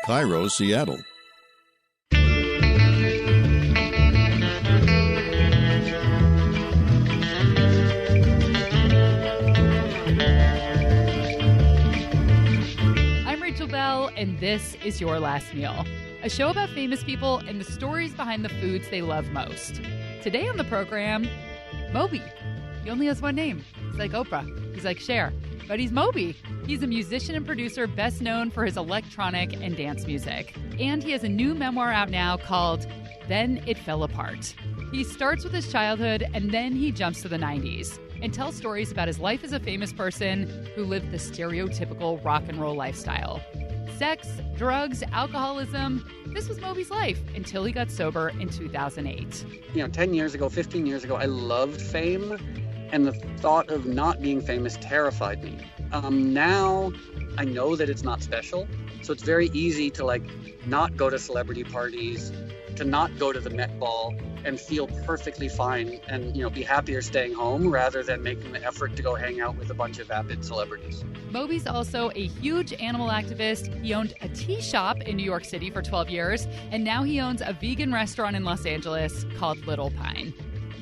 Cairo, Seattle. And this is Your Last Meal, a show about famous people and the stories behind the foods they love most. Today on the program, Moby. He only has one name. He's like Oprah. He's like Cher. But he's Moby. He's a musician and producer best known for his electronic and dance music. And he has a new memoir out now called Then It Fell Apart. He starts with his childhood and then he jumps to the 90s and tells stories about his life as a famous person who lived the stereotypical rock and roll lifestyle. Sex, drugs, alcoholism. This was Moby's life until he got sober in 2008. 10 years ago, 15 years ago, I loved fame, and the thought of not being famous terrified me. Now I know that it's not special, so it's very easy to not go to celebrity parties, to not go to the Met Ball and feel perfectly fine and, be happier staying home rather than making the effort to go hang out with a bunch of vapid celebrities. Moby's also a huge animal activist. He owned a tea shop in New York City for 12 years, and now he owns a vegan restaurant in Los Angeles called Little Pine.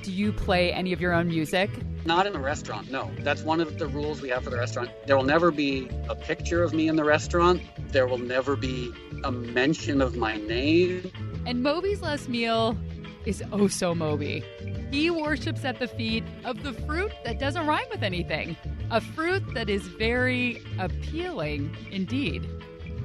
Do you play any of your own music? Not in a restaurant, no. That's one of the rules we have for the restaurant. There will never be a picture of me in the restaurant. There will never be a mention of my name. And Moby's last meal is oh so Moby. He worships at the feet of the fruit that doesn't rhyme with anything. A fruit that is very appealing indeed.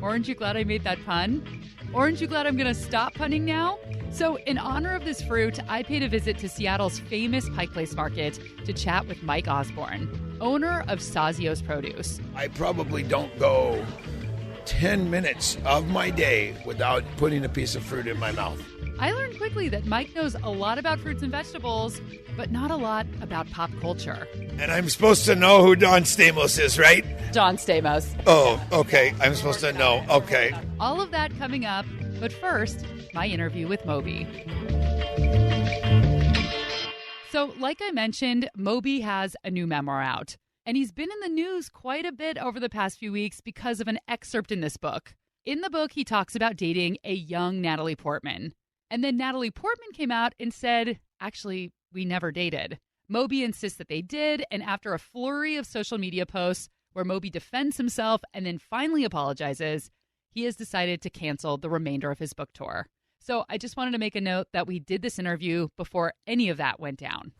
Aren't you glad I made that pun? Aren't you glad I'm going to stop punning now? So in honor of this fruit, I paid a visit to Seattle's famous Pike Place Market to chat with Mike Osborne, owner of Sazio's Produce. I probably don't go 10 minutes of my day without putting a piece of fruit in my mouth. I learned quickly that Mike knows a lot about fruits and vegetables, but not a lot about pop culture. And I'm supposed to know who Don Stamos is, right? John Stamos. Oh, okay. I'm supposed to know. Okay. All of that coming up, but first, my interview with Moby. So, like I mentioned, Moby has a new memoir out. And he's been in the news quite a bit over the past few weeks because of an excerpt in this book. In the book, he talks about dating a young Natalie Portman. And then Natalie Portman came out and said, actually, we never dated. Moby insists that they did, and after a flurry of social media posts where Moby defends himself and then finally apologizes, he has decided to cancel the remainder of his book tour. So I just wanted to make a note that we did this interview before any of that went down.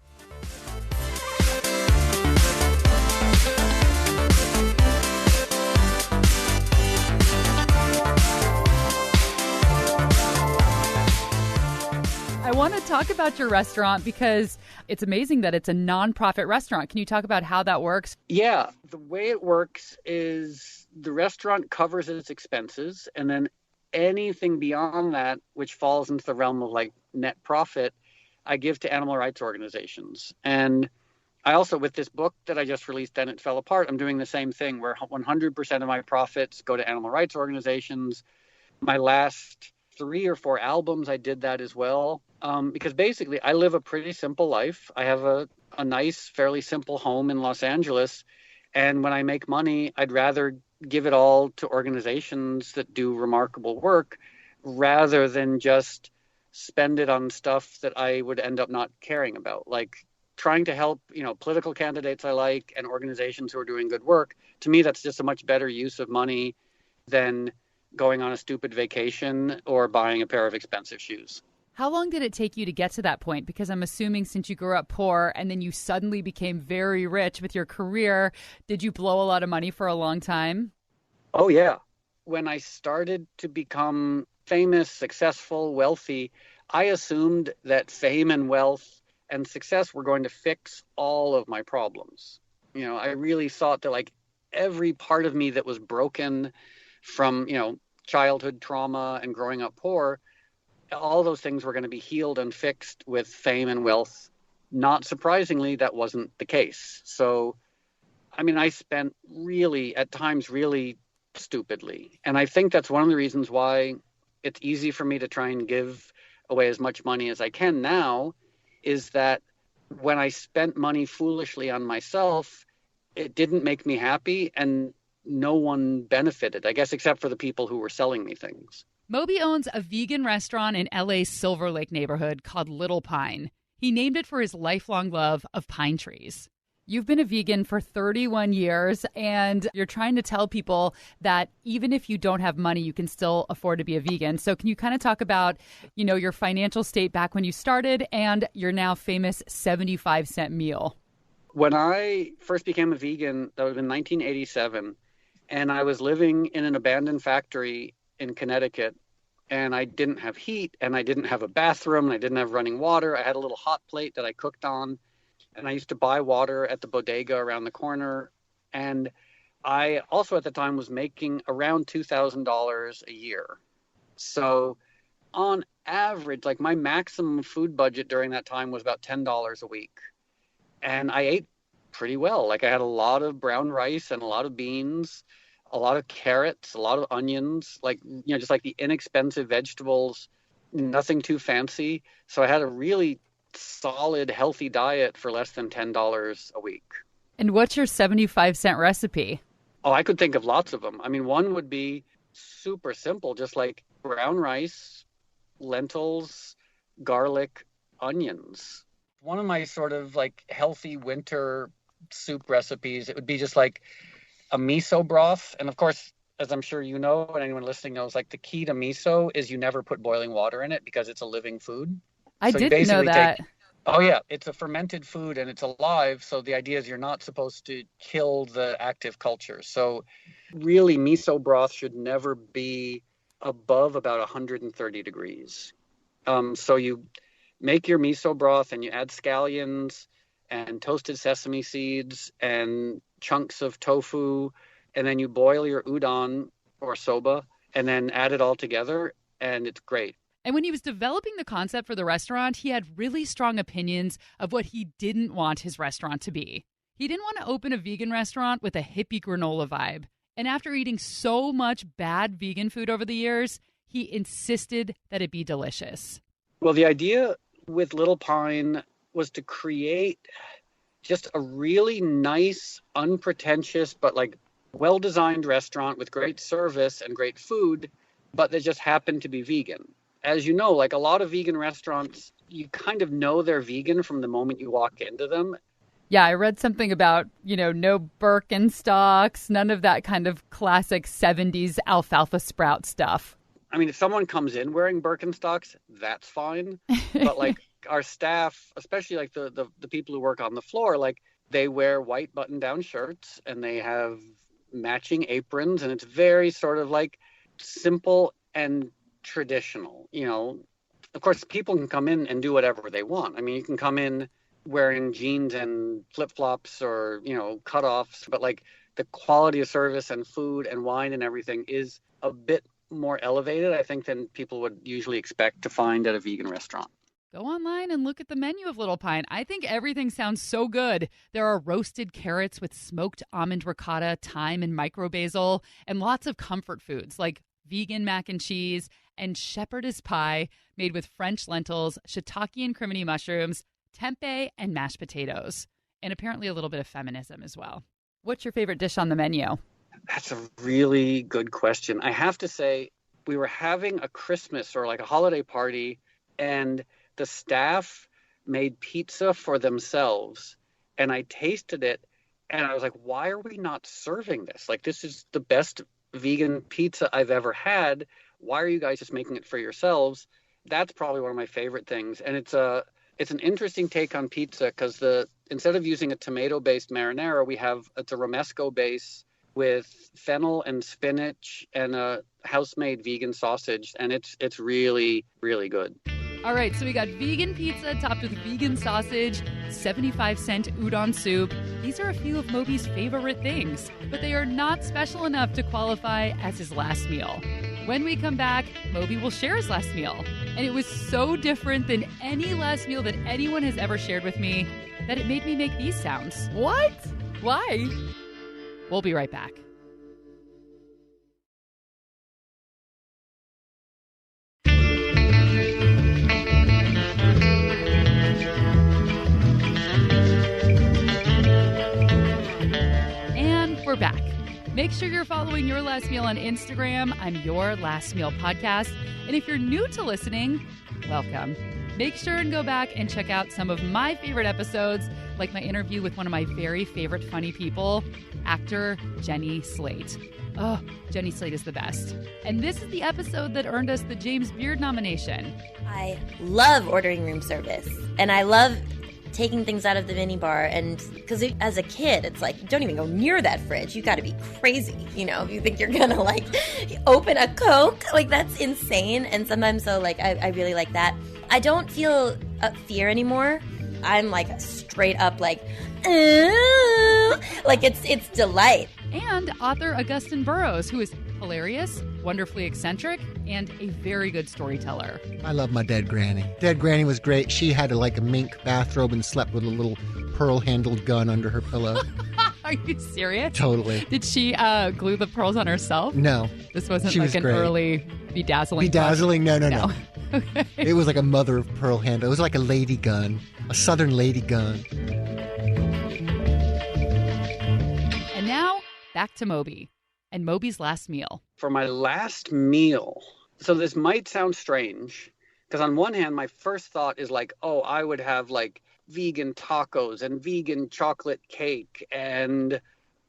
I want to talk about your restaurant because it's amazing that it's a nonprofit restaurant. Can you talk about how that works? Yeah, the way it works is the restaurant covers its expenses, and then anything beyond that, which falls into the realm of net profit, I give to animal rights organizations. And I also, with this book that I just released, Then It Fell Apart, I'm doing the same thing where 100% of my profits go to animal rights organizations. My last 3 or 4 albums, I did that as well. Because basically I live a pretty simple life. I have a nice, fairly simple home in Los Angeles. And when I make money, I'd rather give it all to organizations that do remarkable work rather than just spend it on stuff that I would end up not caring about. Like trying to help, political candidates I like and organizations who are doing good work. To me, that's just a much better use of money than going on a stupid vacation or buying a pair of expensive shoes. How long did it take you to get to that point? Because I'm assuming since you grew up poor and then you suddenly became very rich with your career, did you blow a lot of money for a long time? Oh, yeah. When I started to become famous, successful, wealthy, I assumed that fame and wealth and success were going to fix all of my problems. I really thought that every part of me that was broken from, childhood trauma and growing up poor, all those things were going to be healed and fixed with fame and wealth. Not surprisingly, that wasn't the case. So, I spent at times really stupidly. And I think that's one of the reasons why it's easy for me to try and give away as much money as I can now, is that when I spent money foolishly on myself, it didn't make me happy. And no one benefited, I guess, except for the people who were selling me things. Moby owns a vegan restaurant in LA's Silver Lake neighborhood called Little Pine. He named it for his lifelong love of pine trees. You've been a vegan for 31 years, and you're trying to tell people that even if you don't have money, you can still afford to be a vegan. So can you kind of talk about, your financial state back when you started and your now famous 75-cent meal? When I first became a vegan, that was in 1987, and I was living in an abandoned factory in Connecticut, and I didn't have heat, and I didn't have a bathroom, and I didn't have running water. I had a little hot plate that I cooked on. And I used to buy water at the bodega around the corner. And I also at the time was making around $2,000 a year. So on average, like my maximum food budget during that time was about $10 a week. And I ate pretty well. Like I had a lot of brown rice and a lot of beans, a lot of carrots, a lot of onions, just like the inexpensive vegetables, nothing too fancy. So I had a really solid, healthy diet for less than $10 a week. And what's your 75-cent recipe? Oh, I could think of lots of them. I mean, one would be super simple, just like brown rice, lentils, garlic, onions. One of my sort of like healthy winter soup recipes, it would be just like a miso broth. And of course, as I'm sure you know, and anyone listening knows, like the key to miso is you never put boiling water in it because it's a living food. I didn't know that. Oh, yeah. It's a fermented food and it's alive. So the idea is you're not supposed to kill the active culture. So really, miso broth should never be above about 130 degrees. So you make your miso broth and you add scallions and toasted sesame seeds and chunks of tofu. And then you boil your udon or soba and then add it all together. And it's great. And when he was developing the concept for the restaurant, he had really strong opinions of what he didn't want his restaurant to be. He didn't want to open a vegan restaurant with a hippie granola vibe. And after eating so much bad vegan food over the years, he insisted that it be delicious. Well, the idea with Little Pine was to create just a really nice, unpretentious, but like well-designed restaurant with great service and great food, but that just happened to be vegan. As you know, like a lot of vegan restaurants, you kind of know they're vegan from the moment you walk into them. Yeah, I read something about, no Birkenstocks, none of that kind of classic 70s alfalfa sprout stuff. I mean, if someone comes in wearing Birkenstocks, that's fine. But like our staff, especially like the people who work on the floor, like they wear white button-down shirts and they have matching aprons. And it's very sort of like simple and traditional. Of course, people can come in and do whatever they want. I mean, you can come in wearing jeans and flip-flops or, cutoffs, but like the quality of service and food and wine and everything is a bit more elevated, I think, than people would usually expect to find at a vegan restaurant. Go online and look at the menu of Little Pine. I think everything sounds so good. There are roasted carrots with smoked almond ricotta, thyme, and micro basil, and lots of comfort foods like vegan mac and cheese and shepherdess pie made with French lentils, shiitake and crimini mushrooms, tempeh, and mashed potatoes. And apparently a little bit of feminism as well. What's your favorite dish on the menu? That's a really good question. I have to say, we were having a Christmas or like a holiday party, and the staff made pizza for themselves. And I tasted it, and I was like, why are we not serving this? Like, this is the best vegan pizza I've ever had. Why are you guys just making it for yourselves? That's probably one of my favorite things. And it's an interesting take on pizza because instead of using a tomato-based marinara, it's a romesco base with fennel and spinach and a house-made vegan sausage, and it's really, really good. All right, so we got vegan pizza topped with vegan sausage, 75-cent udon soup. These are a few of Moby's favorite things, but they are not special enough to qualify as his last meal. When we come back, Moby will share his last meal. And it was so different than any last meal that anyone has ever shared with me that it made me make these sounds. What? Why? We'll be right back. And we're back. Make sure you're following Your Last Meal on Instagram. I'm Your Last Meal Podcast. And if you're new to listening, welcome. Make sure and go back and check out some of my favorite episodes, like my interview with one of my very favorite funny people, actor Jenny Slate. Oh, Jenny Slate is the best. And this is the episode that earned us the James Beard nomination. I love ordering room service, and I love taking things out of the minibar, and because as a kid, it's like, don't even go near that fridge. You got to be crazy, if you think you're gonna like open a Coke, like that's insane. And sometimes though, like I really like that. I don't feel fear anymore. I'm like straight up like, like it's delight. And author Augustin Burroughs, who is hilarious, wonderfully eccentric, and a very good storyteller. I love my dead granny. Dead granny was great. She had a mink bathrobe and slept with a little pearl-handled gun under her pillow. Are you serious? Totally. Did she glue the pearls on herself? No. This wasn't she like was an great. Early bedazzling? Bedazzling? No. Okay. It was like a mother of pearl handle. It was like a lady gun, a southern lady gun. And now, back to Moby and Moby's last meal. For my last meal, so this might sound strange, because on one hand, my first thought is like, oh, I would have like vegan tacos and vegan chocolate cake and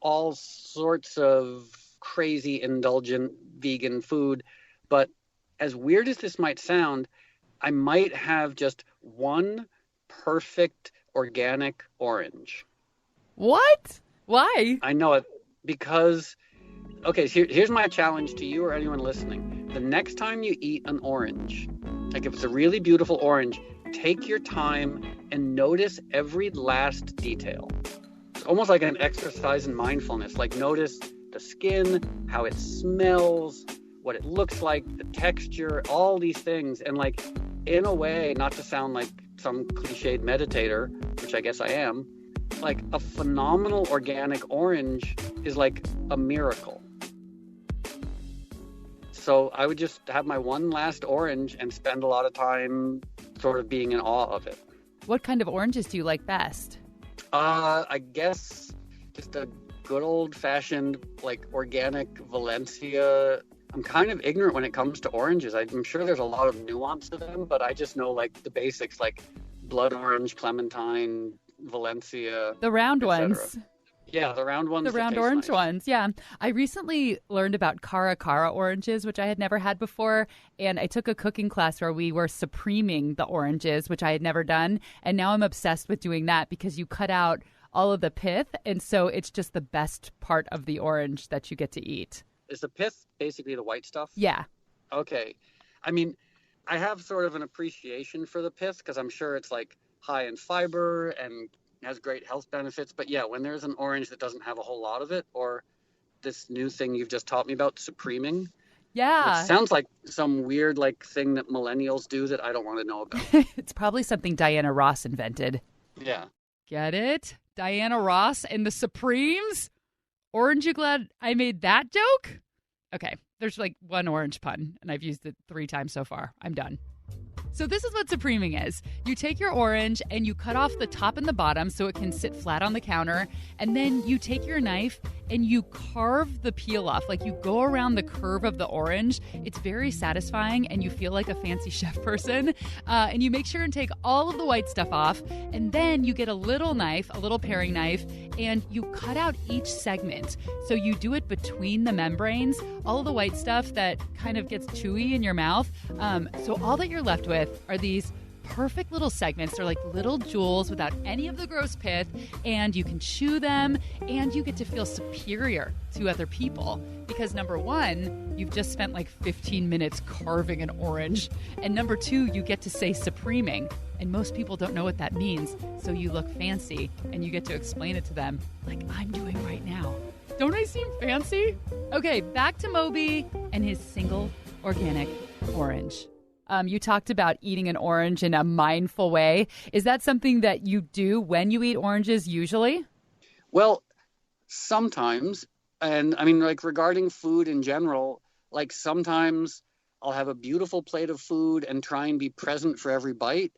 all sorts of crazy indulgent vegan food. But as weird as this might sound, I might have just one perfect organic orange. What? Why? I know it because, okay, so here's my challenge to you or anyone listening. The next time you eat an orange, like if it's a really beautiful orange, take your time and notice every last detail. It's almost like an exercise in mindfulness. Like notice the skin, how it smells, what it looks like, the texture, all these things. And like, in a way, not to sound like some cliched meditator, which I guess I am, like a phenomenal organic orange is like a miracle. So I would just have my one last orange and spend a lot of time sort of being in awe of it. What kind of oranges do you like best? I guess just a good old-fashioned, like, organic Valencia. I'm kind of ignorant when it comes to oranges. I'm sure there's a lot of nuance to them, but I just know, like, the basics, like blood orange, clementine, Valencia. The round ones. Yeah, the round ones. The round orange ones, yeah. I recently learned about Cara Cara oranges, which I had never had before, and I took a cooking class where we were supreming the oranges, which I had never done, and now I'm obsessed with doing that because you cut out all of the pith, and so it's just the best part of the orange that you get to eat. Is the pith basically the white stuff? Yeah. Okay. I mean, I have sort of an appreciation for the pith because I'm sure it's like high in fiber and has great health benefits. But yeah, when there's an orange that doesn't have a whole lot of it, or this new thing you've just taught me about, supreming. Yeah. It sounds like some weird like thing that millennials do that I don't want to know about. It's probably something Diana Ross invented. Yeah. Get it? Diana Ross and the Supremes? Orange, you glad I made that joke? Okay, there's like one orange pun, and I've used it 3 times so far. I'm done. So this is what supreming is. You take your orange and you cut off the top and the bottom so it can sit flat on the counter. And then you take your knife and you carve the peel off. Like you go around the curve of the orange. It's very satisfying and you feel like a fancy chef person. And you make sure and take all of the white stuff off. And then you get a little knife, a little paring knife, and you cut out each segment. So you do it between the membranes, all of the white stuff that kind of gets chewy in your mouth. So all that you're left with are these perfect little segments. They're like little jewels without any of the gross pith, and you can chew them, and you get to feel superior to other people because number 1, you've just spent like 15 minutes carving an orange, and number 2, you get to say supreming, and most people don't know what that means, so you look fancy and you get to explain it to them like I'm doing right now. Don't I seem fancy? Okay, back to Moby and his single organic orange. You talked about eating an orange in a mindful way. Is that something that you do when you eat oranges usually? Well, sometimes. And I mean, like regarding food in general, like sometimes I'll have a beautiful plate of food and try and be present for every bite.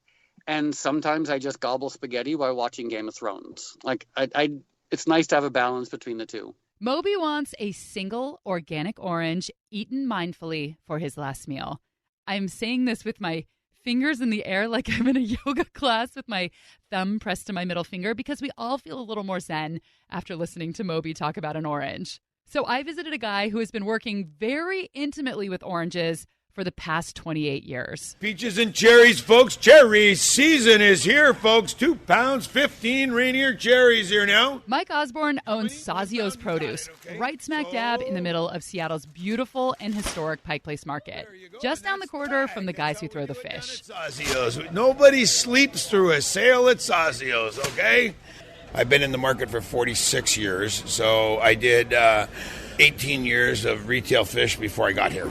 And sometimes I just gobble spaghetti while watching Game of Thrones. Like, it's nice to have a balance between the two. Moby wants a single organic orange eaten mindfully for his last meal. I'm saying this with my fingers in the air like I'm in a yoga class with my thumb pressed to my middle finger because we all feel a little more zen after listening to Moby talk about an orange. So I visited a guy who has been working very intimately with oranges for the past 28 years. Peaches and cherries, folks. Cherry season is here, folks. 2 pounds, 15 Rainier cherries here now. Mike Osborne owns Sazio's Produce, right smack dab in the middle of Seattle's beautiful and historic Pike Place Market, just down the corridor from the guys who throw the fish. Sazio's. Nobody sleeps through a sale at Sazio's, okay? I've been in the market for 46 years, so I did 18 years of retail fish before I got here.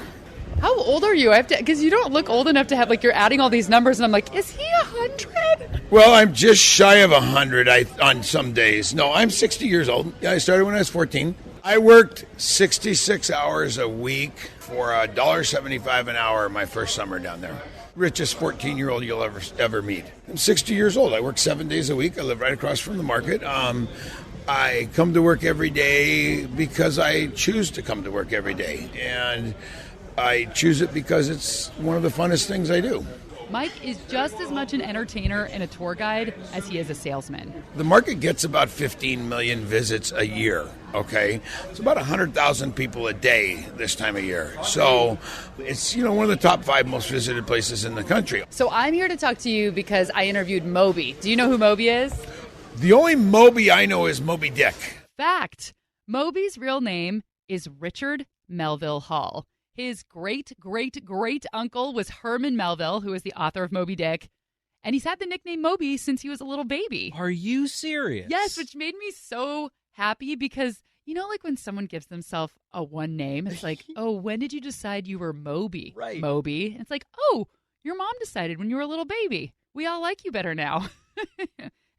How old are you? I have to, because you don't look old enough to have, like, you're adding all these numbers, and I'm like, is he 100? Well, I'm just shy of 100 on some days. No, I'm 60 years old. Yeah, I started when I was 14. I worked 66 hours a week for $1.75 an hour my first summer down there. Richest 14-year-old you'll ever meet. I'm 60 years old. I work 7 days a week. I live right across from the market. I come to work every day because I choose to come to work every day. And I choose it because it's one of the funnest things I do. Mike is just as much an entertainer and a tour guide as he is a salesman. The market gets about 15 million visits a year, okay? It's about 100,000 people a day this time of year. So it's, one of the top 5 most visited places in the country. So I'm here to talk to you because I interviewed Moby. Do you know who Moby is? The only Moby I know is Moby Dick. Fact. Moby's real name is Richard Melville Hall. His great-great-great uncle was Herman Melville, who is the author of Moby Dick. And he's had the nickname Moby since he was a little baby. Are you serious? Yes, which made me so happy because, like when someone gives themselves a one name, it's like, oh, when did you decide you were Moby? Right. Moby. It's like, oh, your mom decided when you were a little baby. We all like you better now.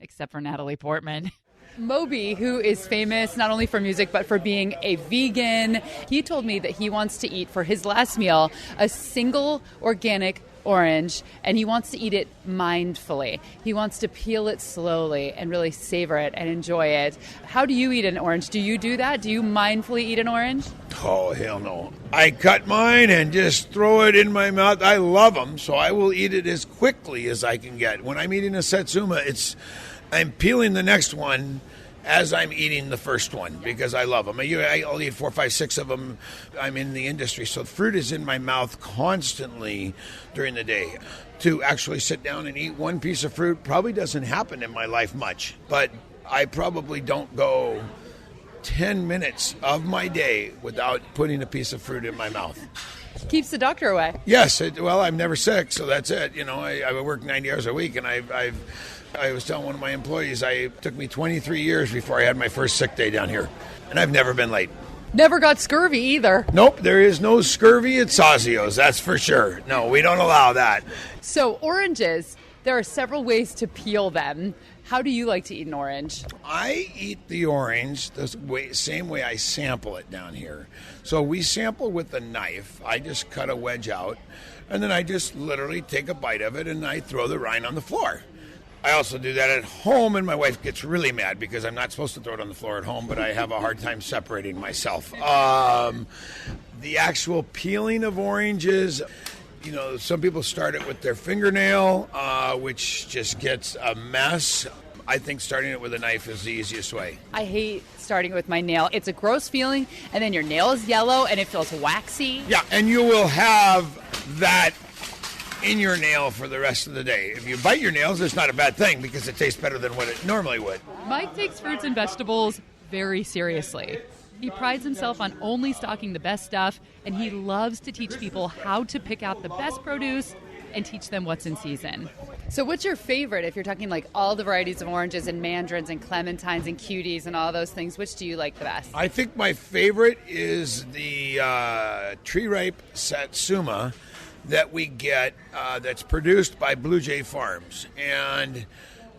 Except for Natalie Portman. Moby, who is famous not only for music but for being a vegan, he told me that he wants to eat for his last meal a single organic orange, and he wants to eat it mindfully. He wants to peel it slowly and really savor it and enjoy it. How do you eat an orange? Do you do that? Do you mindfully eat an orange? Oh, hell no. I cut mine and just throw it in my mouth. I love them, so I will eat it as quickly as I can get. When I'm eating a satsuma, I'm peeling the next one as I'm eating the first one because I love them. I'll eat 4, 5, 6 of them. I'm in the industry, so fruit is in my mouth constantly during the day. To actually sit down and eat one piece of fruit probably doesn't happen in my life much, but I probably don't go 10 minutes of my day without putting a piece of fruit in my mouth. Keeps the doctor away. Yes. I'm never sick, so that's it. I work 90 hours a week, and I was telling one of my employees, it took me 23 years before I had my first sick day down here, and I've never been late. Never got scurvy either. Nope, there is no scurvy at Sazio's, that's for sure. No, we don't allow that. So oranges, there are several ways to peel them. How do you like to eat an orange? I eat the orange the same way I sample it down here. So we sample with a knife. I just cut a wedge out, and then I just literally take a bite of it, and I throw the rind on the floor. I also do that at home, and my wife gets really mad because I'm not supposed to throw it on the floor at home, but I have a hard time separating myself. The actual peeling of oranges, some people start it with their fingernail, which just gets a mess. I think starting it with a knife is the easiest way. I hate starting it with my nail. It's a gross feeling, and then your nail is yellow, and it feels waxy. Yeah, and you will have that in your nail for the rest of the day. If you bite your nails, it's not a bad thing because it tastes better than what it normally would. Mike takes fruits and vegetables very seriously. He prides himself on only stocking the best stuff, and he loves to teach people how to pick out the best produce and teach them what's in season. So what's your favorite, if you're talking like all the varieties of oranges and mandarins and clementines and cuties and all those things, which do you like the best? I think my favorite is the tree-ripe satsuma that we get that's produced by Blue Jay Farms. And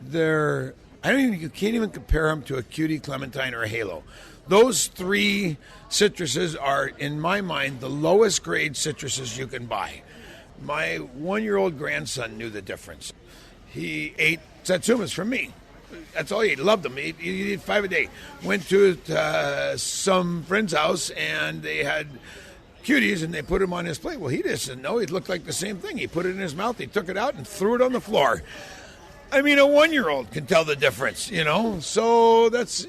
you can't even compare them to a cutie, clementine, or a halo. Those 3 citruses are, in my mind, the lowest grade citruses you can buy. My 1-year-old grandson knew the difference. He ate satsumas from me. That's all he ate. Loved them. He'd eat 5 a day. Went to some friend's house, and they had cuties, and they put them on his plate. Well, he didn't know. It looked like the same thing. He put it in his mouth. He took it out and threw it on the floor. I mean, a 1-year-old can tell the difference, So that's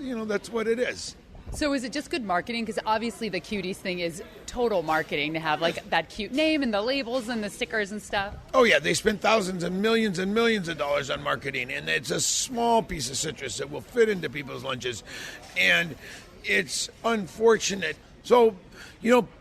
what it is. So is it just good marketing? Because obviously the cuties thing is total marketing to have like that cute name and the labels and the stickers and stuff. Oh, yeah. They spend thousands and millions of dollars on marketing. And it's a small piece of citrus that will fit into people's lunches. And it's unfortunate. So,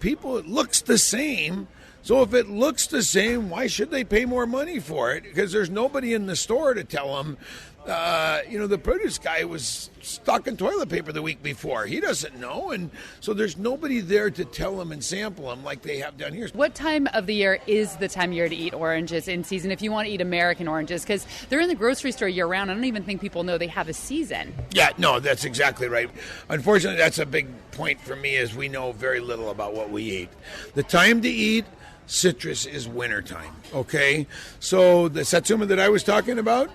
people, it looks the same. So if it looks the same, why should they pay more money for it? Because there's nobody in the store to tell them. The produce guy was stocking toilet paper the week before. He doesn't know. And so there's nobody there to tell him and sample him like they have down here. What time of the year is the time of year to eat oranges in season if you want to eat American oranges? Because they're in the grocery store year round. I don't even think people know they have a season. Yeah, no, that's exactly right. Unfortunately, that's a big point for me is we know very little about what we eat. The time to eat citrus is wintertime, okay? So the satsuma that I was talking about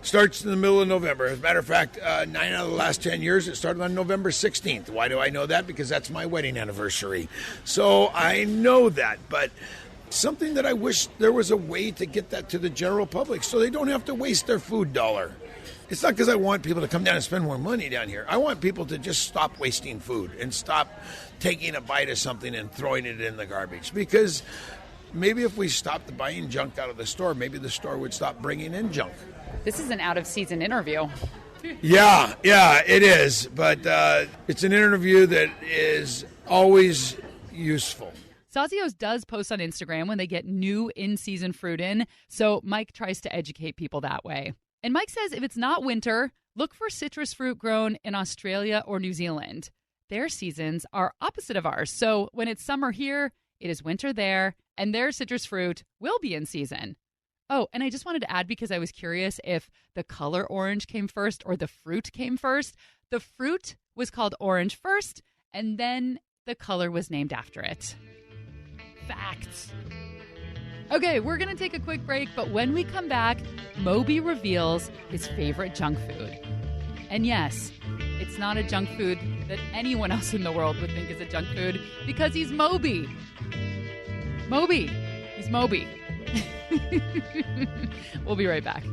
starts in the middle of November. As a matter of fact, 9 out of the last 10 years, it started on November 16th. Why do I know that? Because that's my wedding anniversary. So I know that, but something that I wish there was a way to get that to the general public so they don't have to waste their food dollar. It's not because I want people to come down and spend more money down here. I want people to just stop wasting food and stop taking a bite of something and throwing it in the garbage. Because maybe if we stopped buying junk out of the store, maybe the store would stop bringing in junk. This is an out-of-season interview. Yeah, it is. But it's an interview that is always useful. Sazios does post on Instagram when they get new in-season fruit in, so Mike tries to educate people that way. And Mike says if it's not winter, look for citrus fruit grown in Australia or New Zealand. Their seasons are opposite of ours, so when it's summer here, it is winter there, and their citrus fruit will be in season. Oh, and I just wanted to add, because I was curious if the color orange came first or the fruit came first. The fruit was called orange first, and then the color was named after it. Facts. Okay, we're going to take a quick break, but when we come back, Moby reveals his favorite junk food. And yes, it's not a junk food that anyone else in the world would think is a junk food, because he's Moby. Moby. He's Moby. We'll be right back.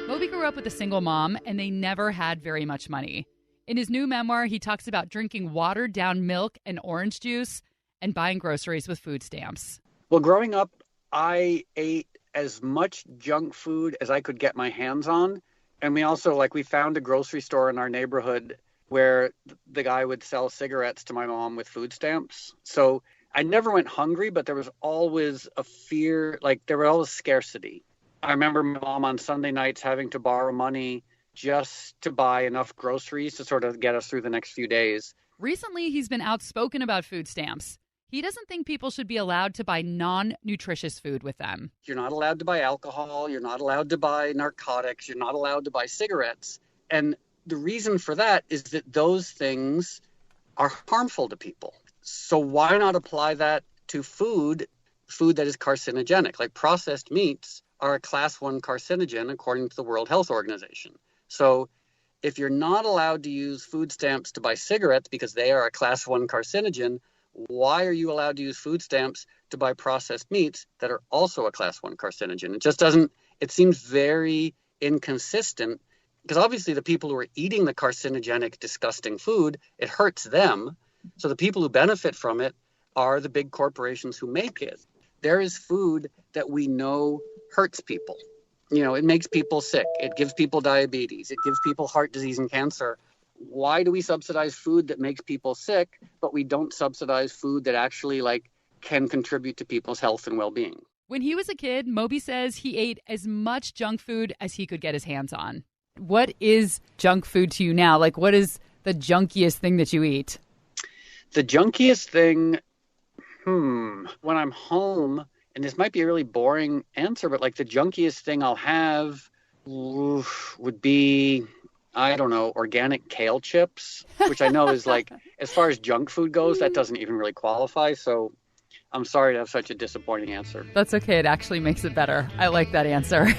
Moby grew up with a single mom, and they never had very much money. In his new memoir, he talks about drinking watered-down milk and orange juice and buying groceries with food stamps. Well, growing up, I ate as much junk food as I could get my hands on. And we found a grocery store in our neighborhood where the guy would sell cigarettes to my mom with food stamps. So I never went hungry, but there was always a fear, there was always scarcity. I remember my mom on Sunday nights having to borrow money just to buy enough groceries to sort of get us through the next few days. Recently, he's been outspoken about food stamps. He doesn't think people should be allowed to buy non-nutritious food with them. You're not allowed to buy alcohol. You're not allowed to buy narcotics. You're not allowed to buy cigarettes. And the reason for that is that those things are harmful to people. So why not apply that to food that is carcinogenic? Like processed meats are a class 1 carcinogen according to the World Health Organization. So if you're not allowed to use food stamps to buy cigarettes because they are a class 1 carcinogen, why are you allowed to use food stamps to buy processed meats that are also a class 1 carcinogen? It just doesn't, it seems very inconsistent, because obviously the people who are eating the carcinogenic, disgusting food, it hurts them. So the people who benefit from it are the big corporations who make it. There is food that we know hurts people. It makes people sick. It gives people diabetes. It gives people heart disease and cancer. Why do we subsidize food that makes people sick, but we don't subsidize food that actually can contribute to people's health and well-being? When he was a kid, Moby says he ate as much junk food as he could get his hands on. What is junk food to you now? What is the junkiest thing that you eat? The junkiest thing, when I'm home, and this might be a really boring answer, but the junkiest thing I'll have would be I don't know, organic kale chips, which I know is like, as far as junk food goes, that doesn't even really qualify. So I'm sorry to have such a disappointing answer. That's okay. It actually makes it better. I like that answer.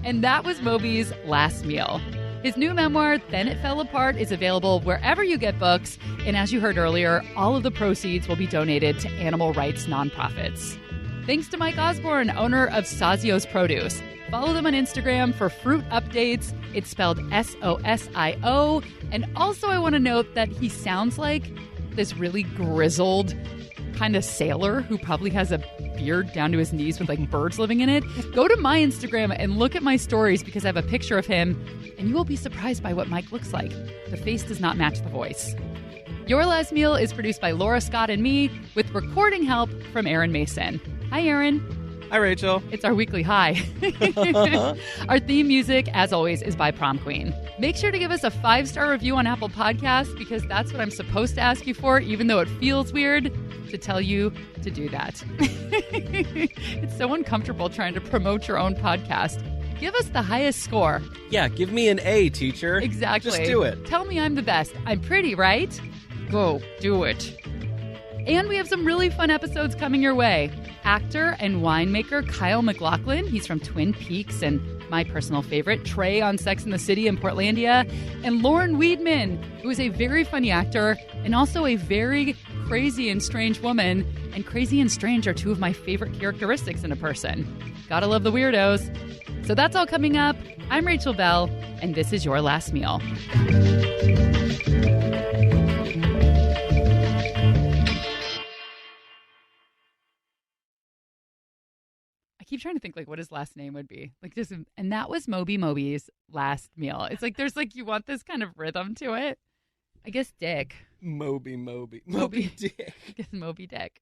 And that was Moby's last meal. His new memoir, Then It Fell Apart, is available wherever you get books. And as you heard earlier, all of the proceeds will be donated to animal rights nonprofits. Thanks to Mike Osborne, owner of Sazio's Produce. Follow them on Instagram for fruit updates. It's spelled Sosio. And also I want to note that he sounds like this really grizzled kind of sailor who probably has a beard down to his knees with like birds living in it. Go to my Instagram and look at my stories because I have a picture of him, and you will be surprised by what Mike looks like. The face does not match the voice. Your Last Meal is produced by Laura Scott and me with recording help from Aaron Mason. Hi, Aaron. Hi, Rachel. It's our weekly hi. Our theme music, as always, is by Prom Queen. Make sure to give us a 5-star review on Apple Podcasts because that's what I'm supposed to ask you for, even though it feels weird to tell you to do that. It's so uncomfortable trying to promote your own podcast. Give us the highest score. Yeah, give me an A, teacher. Exactly. Just do it. Tell me I'm the best. I'm pretty, right? Go, do it. And we have some really fun episodes coming your way. Actor and winemaker Kyle MacLachlan, he's from Twin Peaks and my personal favorite, Trey on Sex and the City in Portlandia, and Lauren Weedman, who is a very funny actor and also a very crazy and strange woman. And crazy and strange are two of my favorite characteristics in a person. Gotta love the weirdos. So that's all coming up. I'm Rachel Bell, and this is Your Last Meal. I keep trying to think like what his last name would be. Like just, and that was Moby's last meal. It's like there's like you want this kind of rhythm to it. I guess Dick. Moby Moby Dick. I guess Moby Dick.